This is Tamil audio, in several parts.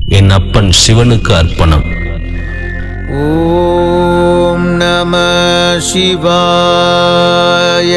என் அப்பன் சிவனுக்கு அர்ப்பணம். ஓம் நம சிவாய.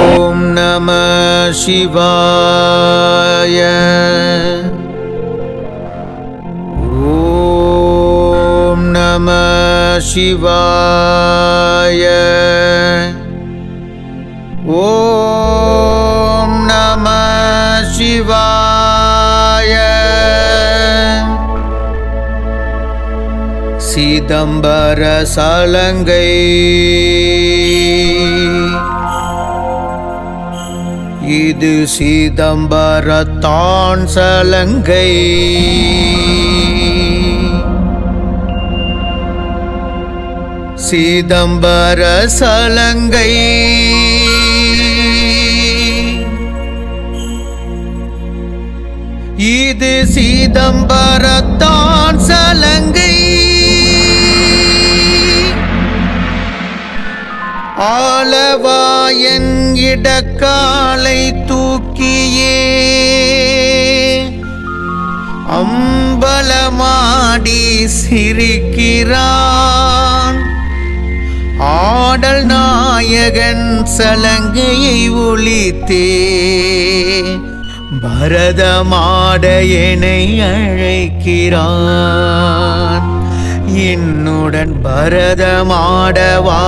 ஓம் நம சிவாய. ஓம் நம சிவாய. ஓம் நம சிவாய. சிதம்பர சலங்கை இது சிதம்பரத்தான் சலங்கை. சிதம்பர சலங்கை இது சிதம்பரத்தான் சலங்கை. ஆலவாயன் இடக்காலை தூக்கியே அம்பலமாடி சிரிக்கிறான். ஆடல் நாயகன் சலங்கையை ஒலித்தே பரதமாட என்னை அழைக்கிறான். என்னுடன் பரதமாடவா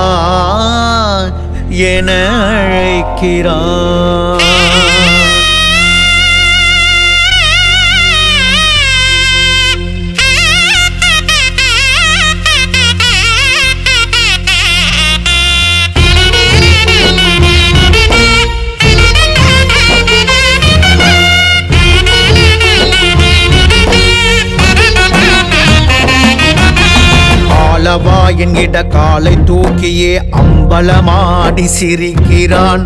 என அழைக்கிறான். ஆலவாயன் இடக்காலை தூக்கியே அம்பலமாடி சிரிக்கிறான்.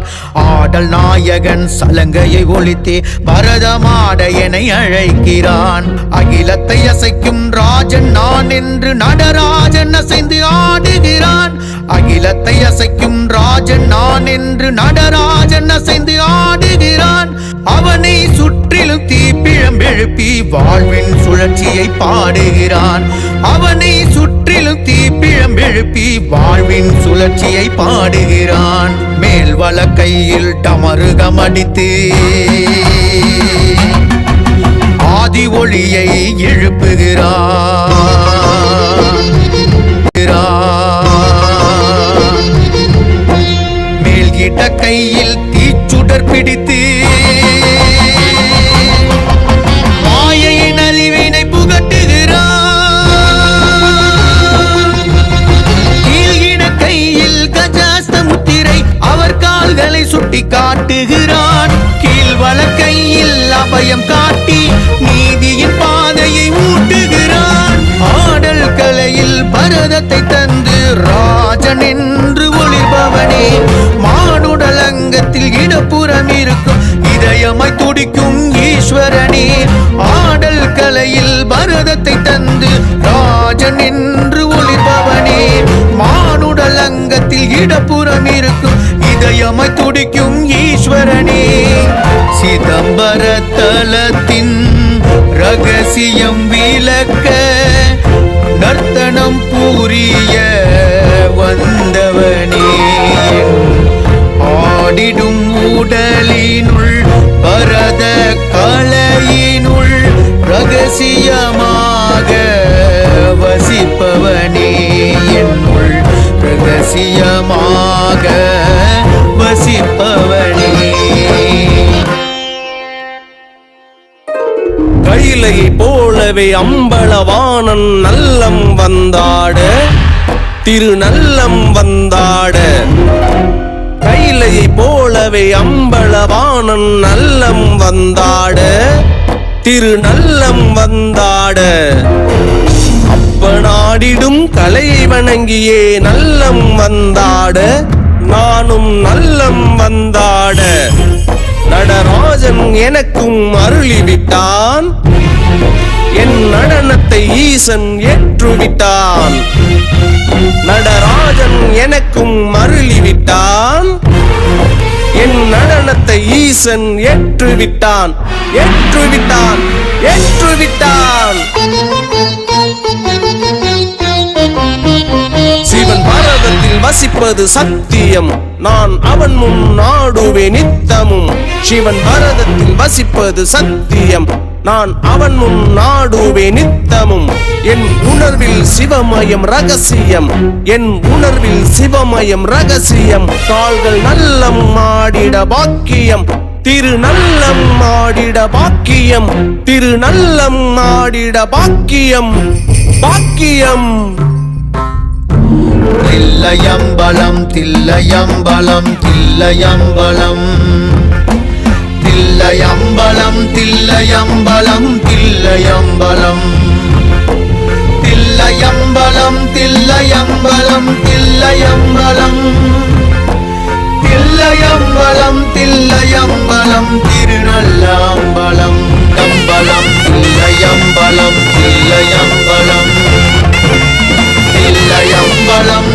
ஆடல் நாயகன் சலங்கையை ஒலித்தே பரதமாட என்னை அழைக்கிறான். அகிலத்தை அசைக்கும் ராஜன் நான் என்று நடராஜன் அசைந்து ஆடுகிறான். அகிலத்தை அசைக்கும் ராஜன் நான் என்று நடராஜன் அசைந்து ஆடுகிறான். அவனை சுற்றிலும் தீப்பிழம்பெழுப்பி வாழ்வின் சுழற்சியை பாடுகிறான். அவனை சுற்றிலும் தீப்பிழம்பெழுப்பி வாழ்வின் சுழற்சியை பாடுகிறான். மேல் வலக்கையில் டமருகம் அடித்து ஆதி ஒளியை எழுப்புகிறான். மேல் இட்ட கையில் தீச்சுடர் பிடித்து மாயையின் அழிவினை புகட்டுகிறான். கீழ்கிட கையில் கஜாஸ்தமுத்திரை அவர் கால்களை சுட்டி காட்டுகிறான். கீழ் வலக்கையில் அபயம் காட்டி நீதியின் பாதையை ஊட்டுகிறான். பாரதத்தை தந்து ராஜன் என்று ஒளிபவனே, மானுடல் அங்கத்தில் இடப்புறம் இருக்கும் இதயமாய் துடிக்கும் ஈஸ்வரனே, சிதம்பர தலத்தின் ரகசியம் விளக்க நர்த்தனம் புரிய வந்தவனே, ஆடிடும் உடலினுள் பரத கலையினுள் ரகசியமாக வசிப்பவனே, என்னுள் ரகசியமாக வசிப்பவனே. கைலையை போலவே அம்பலவாணன் நல்லம் வந்தாட, திருநல்லம் வந்தாட. கைலையை போலவே அம்பலவாணன் நல்லம் வந்தாட, திருநல்லம் வந்தாட. அப்பனாடிடும் கலையை வணங்கியே நல்லம் வந்தாட, நானும் நல்லம் வந்தாட. நடராஜன் எனக்கும் அருளிவிட்டான், என் நடனத்தை ஈசன் ஏற்றுவிட்டான். நடராஜன் எனக்கும் அருளிவிட்டான், என் நடனத்தை ஈசன் ஏற்றுவிட்டான், ஏற்றுவிட்டான், ஏற்றுவிட்டான். சிவன் பாரதத்தில் வசிப்பது சத்தியம், நான் அவன் முன் நாடுவே நித்தமும். சிவன் பாரதத்தில் வசிப்பது சத்தியம், நான் அவன் முன் நாடுவே நித்தமும். என் உணர்வில் சிவமயம் ரகசியம், என் உணர்வில் சிவமயம் ரகசியம். கால்கள் நல்லம் ஆடிட பாக்கியம், திருநல்லம் ஆடிட பாக்கியம், திருநல்லம் ஆடிட பாக்கியம், பாக்கியம். தில்லையம்பலம் தில்லையம்பலம் தில்லையம்பலம், தில்லையம்பலம் தில்லையம்பலம் தில்லையம்பலம், தில்லையம்பலம் தில்லையம்பலம் தில்லையம்பலம், தில்லையம்பலம் தில்லையம்பலம் திருநல்லம்பலம் அம்பலம், தில்லையம்பலம் தில்லையம்பலம் தில்லையம்பலம்